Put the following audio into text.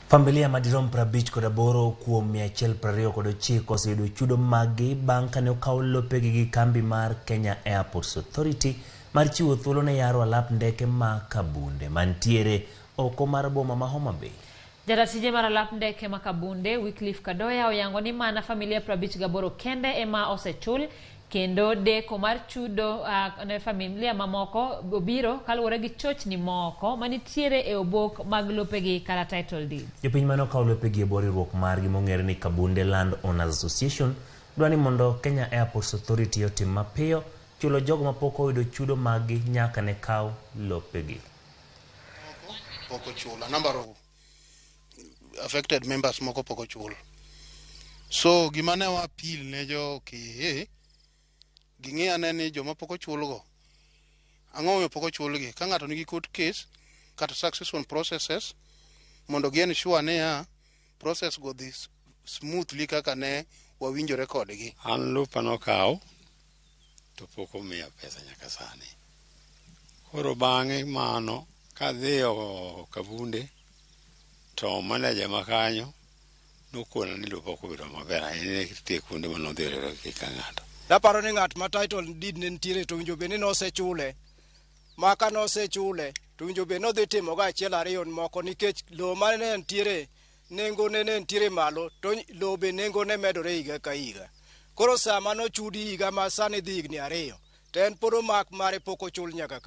Familia madirom 58 kuom 129 oseyudo chudo maggi bang' kane okaw lopegi gi kambi mar Kenya Airports Authority mar chiwo thuolo ne yaro alap ndeke ma Kabunde mantiere oko mar boma ma Homa Bay. Jaratije mar alap ndeke ma Kabunde, Wycliffe Kadoya, oyango ni mana familia 58 kende ema osechul, kendo deko mar chudo ne familia mamoko obiro kaluwore gi chochni moko manitiere e obok mag lopegi kata title deed. Jopiny mane okaw lopegi e bwo riwruok margi mong'ere ni Kabunde Land Owners Association dwani mondo Kenya Airports Authority otim mapiyo chulo jogo mapok oyudo chudo maggi nyaka ne kaw lopegi. Poko chula, number of affected members moko poko chula. So gimane wa appeal ne jo ki gingi aneni joma poko chulgo. Ang'o me poko chulgi ka ng'ato nigi court case kata successful processes mondo gi ensure ne ya process go this smoothly kaka ne wawinjore kodgi. An lupa nokaw to poko miya pesa nyaka sani. Koro bang'e mano kadhiyo Kabunde to manager makanyo nokona ni lupa kobedo maber ahinya tie kuonde manodhirore gi ng'ato. Naparo ni ng'at ma title deed ne nitiere to winjo be ni nosechule. Maka nosechule to winjo be nodhi timo ga achiel ariyo moko nikech lo mane ne nitiere nengo ne nitiere malo to lo be nengo ne medore higa ka higa. Koro sama nochudi higa ma sani dhi higni ariyo to en pod omak mare pok ochul nyaka